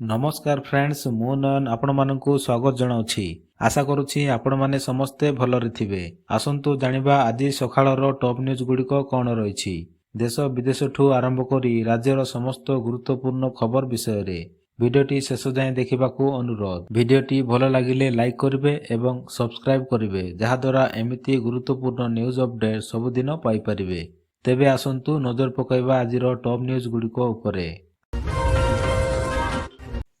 नमस्कार फ्रेंड्स मु नयन आपण मानकु स्वागत जनाउछि। आशा करूछि आपण माने समस्ते भलरे थिबे। आसंतु जानिबा आज सखाळर टॉप न्यूज गुडिको कोन रहिछि। देश विदेश ठू आरंभ करी राज्यर समस्त गुरुत्वपूर्ण खबर विषय रे भिडियोटी शेष जाए देखिबाकू अनुरोध। भिडियोटी भल लागिले लाइक करिवे एवं सब्सक्राइब करिवे जहा द्वारा एमिति गुरुत्वपूर्ण न्यूज अपडेट सबुदिन पाई परिवे। तेबे आसंतु नजर पकाइबा आजिर टॉप न्यूज गुडिको उपरे।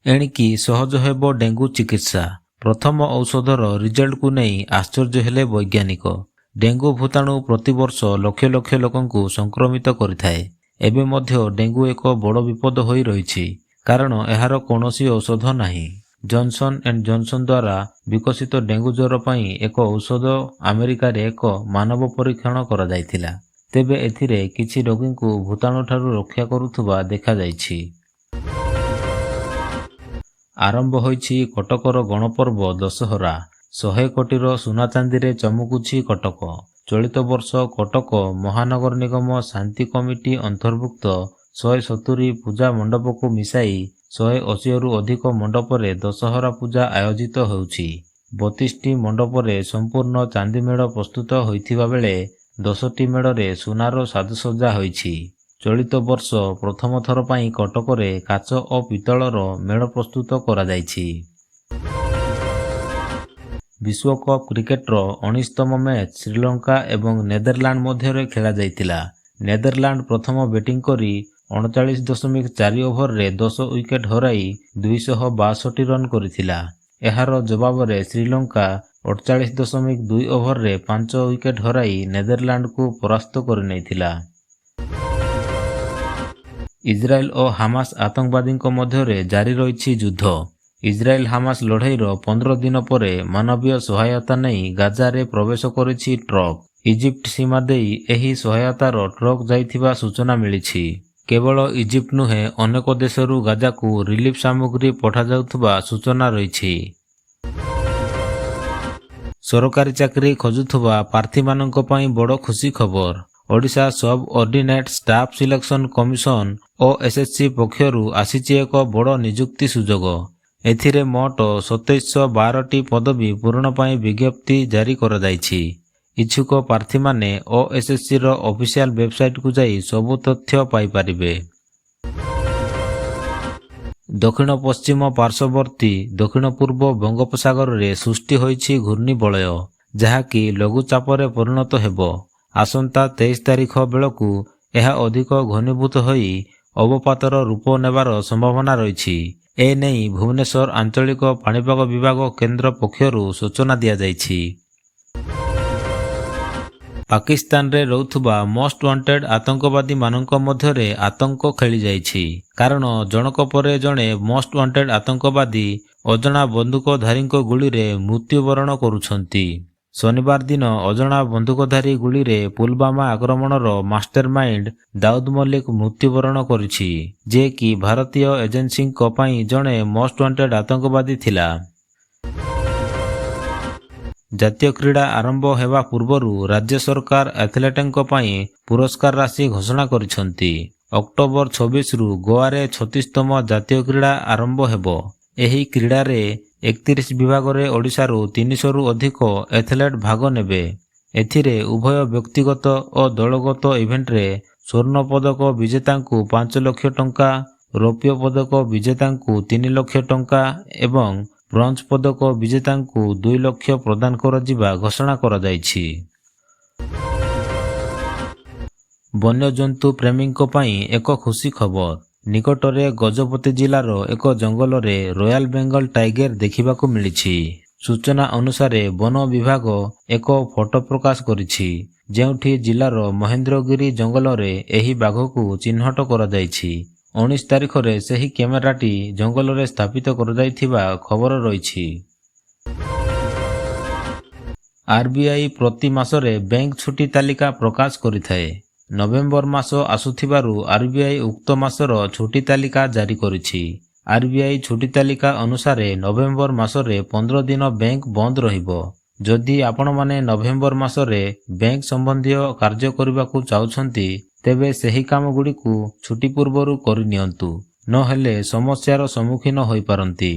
एणिकी सहज हेबो डेंगू चिकित्सा। प्रथम औषधर रिजल्ट को नहीं आश्चर्य हेले वैज्ञानिक। डेंगू भूताणु प्रतिवर्ष लक्ष लक्ष लोकंकु संक्रमित करिथाए। एबे मध्य डेंगू एक बड़ विपद होई रहिछि कारण एहार कोनोसी औषध नाही। जॉनसन एंड जॉनसन द्वारा विकसित डेंगू ज्वर पई एक औषध अमेरिका रे एक मानव परीक्षण करा जायथिला। तेबे एथिरे किछि रोगींकु भूताणु ठारू रक्षा करुथुबा देखा जायछि। आरंभ होईछि कटकर गणपर्व दशहरा। 100 कोटीर सुना चांदी चमकुछि कटक। चलित वर्ष कटक महानगर निगम शांति कमिटी अंतर्भुक्त 170 पूजा मंडप को मिसाई 180 रु अधिक मंडपरे दशहरा पूजा आयोजित होउछि। 32टी मंडपरे संपूर्ण चांदी मेढ़ प्रस्तुत होइथिबा बेले 10टी मेढ़रे सुनार साजसज्जा होइछि। चलित वर्ष प्रथम थर पाई कटकरे काच और पितलर मेढ़ प्रस्तुत करा जायछि। विश्वकप क्रिकेटर 19तम मैच श्रीलंका एवं नेदरलैंड मध्य खेला जायतिला। नेदरलैंड प्रथम बैटिंग करी 39.4 ओभर रे 10 विकेट हराई 262 रन करिथिला। एहार जवाब रे श्रीलंका 48.2 ओभर रे 5 विकेट हराई नेदरलैंड को परास्त करि नैथिला। इजराइल और हामास आतंकवादी मध्य जारी रही युद्ध। इजराइल हामास लड़ाईर 15 दिन पर मानवीय सहायता नहीं गाजारे प्रवेश करिछि ट्रक। इजिप्ट सीमा देई एही सहायतार ट्रक जाइथिबा सूचना मिलिछि। केवल इजिप्ट नुहे अनेक देशरू गाजा को रिलीफ सामग्री पठा जाउथबा सूचना रहिछि। सरकारी चाकरी खोजुथबा प्रार्थी मानक पई बड़ खुशी खबर। Odisha subordinate staff selection commission OSSC पक्षरु आसीछि एक बड़ नियुक्ति सुजोग। एथिरे मोट 2712टी पदवी पूरण पाई विज्ञप्ति जारी करा जायछि। इच्छुक प्रार्थी माने ओएसएससी रो ऑफिशियल वेबसाइट को जाई सब तथ्य पाई परिबे। दक्षिण पश्चिम पार्श्ववर्ती दक्षिण पूर्व बंगोपसागर रे सृष्टि होईछि घूर्णिबलय जहाकी लघुचापरे परिणत हेबो। आसंता 23 तारिख बेलकू यह अधिक घनीभूत होई अवपातर रूप नेबार संभावना रही। ए नहीं भुवनेश्वर आंचलिक पाणीपाग विभाग केंद्र पक्षरु सूचना दिया जायछि। पाकिस्तान रे रहुथुबा मोस्ट वांटेड आतंकवादी मानक मध्यरे आतंक खेली जायछि कारण जनक परे जणे मोस्ट वांटेड आतंकवादी अजଣା बंदूकधारी गुली रे मृत्युवरण करुछंती। शनिवार दिन अजଣା बंदूकधारी गुली रे पुलवामा आक्रमणर मास्टरमाइंड दाऊद मलिक मृत्युवरण करिछि जे कि भारतीय एजेंसी पई जणे मोस्ट वांटेड आतंकवादी थिला। जातीय क्रीड़ा आरंभ हेबा पूर्वरु राज्य सरकार एथलेटक पई पुरस्कार राशि घोषणा करिसंती। अक्टोबर 26 रु गोवा रे 36तम जातीय क्रीड़ा आरंभ हेबो। एही क्रीड़ा रे 31 विभाग रे ओडिशा रु 300 रु अधिक एथलेट भाग नेबे। एथिरे उभय व्यक्तिगत और दलगत इवेंट रे स्वर्ण पदक विजेता को 5 लाख टंका, रौप्य पदक विजेता को 3 लाख टंका एवं ब्रोंज पदक विजेता को 2 लाख प्रदान कर जिबा घोषणा करा जायछि। वन्यजंतु प्रेमी पई एक खुशी खबर। निकटरे गजपति जिलार एक जंगल रे रॉयल बेंगल टाइगर देखिबाकू मिलिछि। सूचना अनुसार वन विभाग एक फोटो प्रकाश करिछि जेउठी जिलार महेंद्रगिरी जंगल रे एही बाघ को चिन्हट करा जायछि। 19 तारिख रे सही कैमेराटी जंगल रे स्थापित करा जायथिबा खबर रहिछि। आरबीआई प्रति मासरे बैंक छुट्टी तालिका प्रकाश करिथाए। नवेम्बर मास आसुथिबारु आरबीआई उक्त मासर छुट्टी तालिका जारी करिछि। आरबीआई छुट्टी तालिका अनुसार नवेम्बर मासरे 15 दिन बैंक बंद रहिबो। जदि आपण माने नवेम्बर मासरे बैंक संबंधी कार्य करबाकू चाहुछंती तेबे सही काम गुडी को छुट्टी पूर्वरु करि नियंतु। ନହେଲେ ସମସ୍ୟାର ସମ୍ମୁଖୀନ ହୋଇପାରନ୍ତି।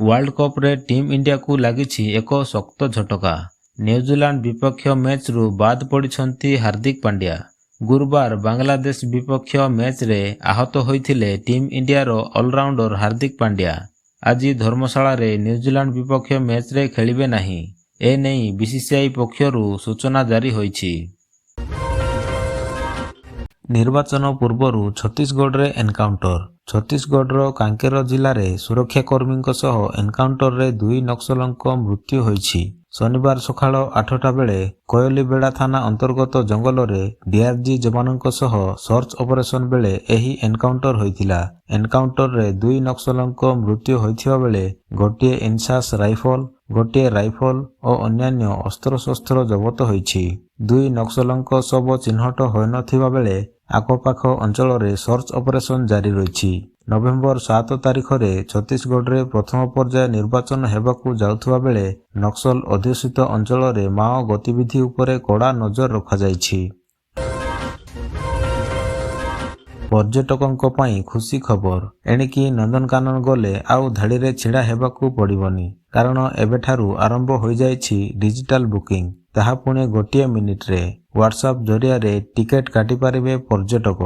ୱାର୍ଲ୍ଡ କପ୍ରେ ଟିମ୍ ଇଣ୍ଡିଆକୁ ଲାଗିଛି ଏକ ଶକ୍ତ ଝଟକା। ନ୍ୟୁଜିଲାଣ୍ଡ ବିପକ୍ଷ ମ୍ୟାଚ୍ରୁ ବାଦ୍ ପଡ଼ିଛନ୍ତି ହାର୍ଦ୍ଦିକ ପାଣ୍ଡ୍ୟା। ଗୁରୁବାର ବାଂଲାଦେଶ ବିପକ୍ଷ ମ୍ୟାଚ୍ରେ ଆହତ ହୋଇଥିଲେ ଟିମ୍ ଇଣ୍ଡିଆର ଅଲରାଉଣ୍ଡର ହାର୍ଦ୍ଦିକ ପାଣ୍ଡ୍ୟା। ଆଜି ଧର୍ମଶାଳାରେ ନ୍ୟୁଜିଲାଣ୍ଡ ବିପକ୍ଷ ମ୍ୟାଚ୍ରେ ଖେଳିବେ ନାହିଁ। ଏନେଇ ବିସିସିଆଇ ପକ୍ଷରୁ ସୂଚନା ଜାରି ହୋଇଛି। ନିର୍ବାଚନ ପୂର୍ବରୁ ଛତିଶଗଡ଼ରେ ଏନ୍କାଉଣ୍ଟର। ଛତିଶଗଡ଼ର କାଙ୍କେର ଜିଲ୍ଲାରେ ସୁରକ୍ଷାକର୍ମୀଙ୍କ ସହ ଏନ୍କାଉଣ୍ଟରରେ 2 ନକ୍ସଲଙ୍କ ମୃତ୍ୟୁ ହୋଇଛି। ଶନିବାର ସକାଳ 8ଟା ବେଳେ କୋୟଲିବେଡ଼ା ଥାନା ଅନ୍ତର୍ଗତ ଜଙ୍ଗଲରେ ଡିଆର୍ଜି ଯବାନଙ୍କ ସହ ସର୍ଚ୍ଚ ଅପରେସନ ବେଳେ ଏହି ଏନ୍କାଉଣ୍ଟର ହୋଇଥିଲା। ଏନ୍କାଉଣ୍ଟରରେ 2 ନକ୍ସଲଙ୍କ ମୃତ୍ୟୁ ହୋଇଥିବା ବେଳେ ଗୋଟିଏ ଇନସାସ ରାଇଫଲ, ଗୋଟିଏ ରାଇଫଲ ଓ ଅନ୍ୟାନ୍ୟ ଅସ୍ତ୍ରଶସ୍ତ୍ର ଜବତ ହୋଇଛି। 2 ନକ୍ସଲଙ୍କ ଶବ ଚିହ୍ନଟ ହୋଇନଥିବା ବେଳେ ଆଖପାଖ ଅଞ୍ଚଳରେ ସର୍ଚ୍ଚ ଅପରେସନ ଜାରି ରହିଛି। ନଭେମ୍ବର 7 ତାରିଖରେ ଛତିଶଗଡ଼ରେ ପ୍ରଥମ ପର୍ଯ୍ୟାୟ ନିର୍ବାଚନ ହେବାକୁ ଯାଉଥିବା ବେଳେ ନକ୍ସଲ ଅଧ୍ୟୁଷିତ ଅଞ୍ଚଳରେ ମାଓ ଗତିବିଧି ଉପରେ କଡ଼ା ନଜର ରଖାଯାଇଛି। ପର୍ଯ୍ୟଟକଙ୍କ ପାଇଁ ଖୁସି ଖବର। ଏଣିକି ନନ୍ଦନକାନନ ଗଲେ ଆଉ ଧାଡ଼ିରେ ଛିଡ଼ା ହେବାକୁ ପଡ଼ିବନି। କାରଣ ଏବେଠାରୁ ଆରମ୍ଭ ହୋଇଯାଇଛି ଡିଜିଟାଲ ବୁକିଂ। ତାହା ପୁଣି ଗୋଟିଏ ମିନିଟରେ। ହ୍ୱାଟ୍ସଆପ୍ ଜରିଆରେ ଟିକେଟ କାଟିପାରିବେ ପର୍ଯ୍ୟଟକ।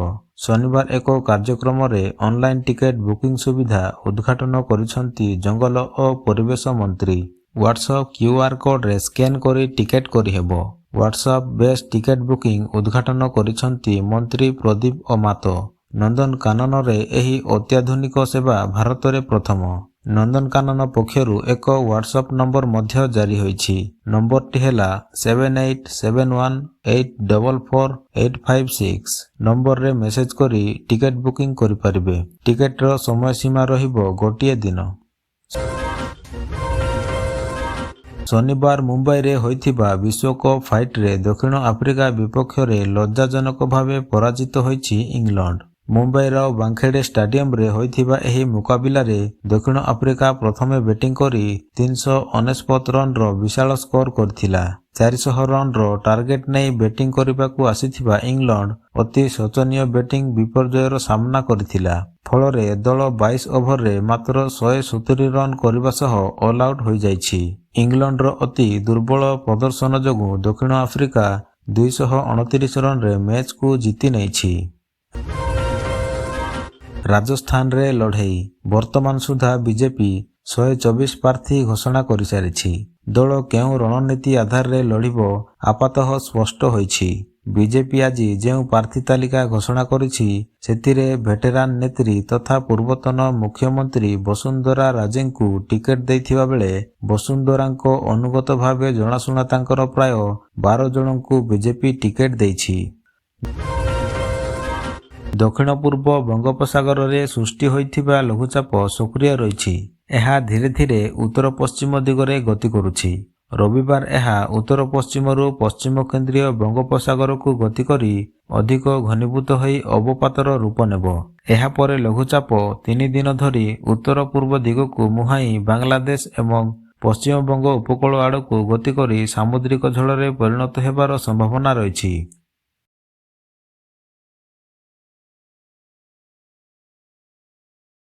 ଶନିବାର ଏକ କାର୍ଯ୍ୟକ୍ରମରେ ଅନଲାଇନ ଟିକେଟ ବୁକିଂ ସୁବିଧା ଉଦ୍ଘାଟନ କରିଛନ୍ତି ଜଙ୍ଗଲ ଓ ପରିବେଶ ମନ୍ତ୍ରୀ। ହ୍ୱାଟ୍ସଆପ୍ କ୍ୟୁଆର କୋଡରେ ସ୍କାନ କରି ଟିକେଟ କରିହେବ। ହ୍ୱାଟ୍ସଆପ୍ ବେସ୍ ଟିକେଟ ବୁକିଂ ଉଦ୍ଘାଟନ କରିଛନ୍ତି ମନ୍ତ୍ରୀ ପ୍ରଦୀପ ଅମାତ। ନନ୍ଦନକାନନରେ ଏହି ଅତ୍ୟାଧୁନିକ ସେବା ଭାରତରେ ପ୍ରଥମ। ନନ୍ଦନକାନନ ପକ୍ଷରୁ ଏକ ହ୍ୱାଟ୍ସଆପ୍ ନମ୍ବର ମଧ୍ୟ ଜାରି ହୋଇଛି। ନମ୍ବରଟି ହେଲା 7871844856। ନମ୍ବରରେ ମେସେଜ କରି ଟିକେଟ ବୁକିଂ କରିପାରିବେ। ଟିକେଟର ସମୟସୀମା ରହିବ ଗୋଟିଏ ଦିନ। ଶନିବାର ମୁମ୍ବାଇରେ ହୋଇଥିବା ବିଶ୍ୱକପ୍ ଫାଇଟରେ ଦକ୍ଷିଣ ଆଫ୍ରିକା ବିପକ୍ଷରେ ଲଜ୍ଜାଜନକ ଭାବେ ପରାଜିତ ହୋଇଛି ଇଂଲଣ୍ଡ। ମୁମ୍ବାଇର ବାଂଖେଡ଼େ ଷ୍ଟାଡିୟମରେ ହୋଇଥିବା ଏହି ମୁକାବିଲାରେ ଦକ୍ଷିଣ ଆଫ୍ରିକା ପ୍ରଥମେ ବ୍ୟାଟିଂ କରି 349 ରନ୍ର ବିଶାଳ ସ୍କୋର କରିଥିଲା। 400 ରନ୍ର ଟାର୍ଗେଟ ନେଇ ବ୍ୟାଟିଂ କରିବାକୁ ଆସିଥିବା ଇଂଲଣ୍ଡ ଅତି ଶୋଚନୀୟ ବ୍ୟାଟିଂ ବିପର୍ଯ୍ୟୟର ସାମ୍ନା କରିଥିଲା। ଫଳରେ ଦଳ 22 ଓଭରରେ ମାତ୍ର 170 ରନ୍ କରିବା ସହ ଅଲ୍ ଆଉଟ୍ ହୋଇଯାଇଛି। ଇଂଲଣ୍ଡର ଅତି ଦୁର୍ବଳ ପ୍ରଦର୍ଶନ ଯୋଗୁଁ ଦକ୍ଷିଣ ଆଫ୍ରିକା 229 ରନ୍ରେ ମ୍ୟାଚ୍କୁ ଜିତି ନେଇଛି। ରାଜସ୍ଥାନରେ ଲଢ଼େଇ। ବର୍ତ୍ତମାନ ସୁଦ୍ଧା ବିଜେପି 124 ପ୍ରାର୍ଥୀ ଘୋଷଣା କରିସାରିଛି। ଦଳ କେଉଁ ରଣନୀତି ଆଧାରରେ ଲଢ଼ିବ ଆପାତତଃ ସ୍ପଷ୍ଟ ହୋଇଛି। ବିଜେପି ଆଜି ଯେଉଁ ପ୍ରାର୍ଥୀ ତାଲିକା ଘୋଷଣା କରିଛି ସେଥିରେ ଭେଟେରାନ ନେତ୍ରୀ ତଥା ପୂର୍ବତନ ମୁଖ୍ୟମନ୍ତ୍ରୀ ବସୁନ୍ଧରା ରାଜେଙ୍କୁ ଟିକେଟ ଦେଇଥିବା ବେଳେ ବସୁନ୍ଧରାଙ୍କ ଅନୁଗତ ଭାବେ ଜଣାଶୁଣା ତାଙ୍କର ପ୍ରାୟ 12 ଜଣଙ୍କୁ ବିଜେପି ଟିକେଟ ଦେଇଛି। ଦକ୍ଷିଣ ପୂର୍ବ ବଙ୍ଗୋପସାଗରରେ ସୃଷ୍ଟି ହୋଇଥିବା ଲଘୁଚାପ ସକ୍ରିୟ ରହିଛି। ଏହା ଧୀରେ ଧୀରେ ଉତ୍ତର ପଶ୍ଚିମ ଦିଗରେ ଗତି କରୁଛି। ରବିବାର ଏହା ଉତ୍ତର ପଶ୍ଚିମରୁ ପଶ୍ଚିମ କେନ୍ଦ୍ରୀୟ ବଙ୍ଗୋପସାଗରକୁ ଗତି କରି ଅଧିକ ଘନୀଭୂତ ହୋଇ ଅବପାତର ରୂପ ନେବ। ଏହାପରେ ଲଘୁଚାପ 3 ଦିନ ଧରି ଉତ୍ତର ପୂର୍ବ ଦିଗକୁ ମୁହାଁଇ ବାଂଲାଦେଶ ଏବଂ ପଶ୍ଚିମବଙ୍ଗ ଉପକୂଳ ଆଡ଼କୁ ଗତି କରି ସାମୁଦ୍ରିକ ଝଡ଼ରେ ପରିଣତ ହେବାର ସମ୍ଭାବନା ରହିଛି।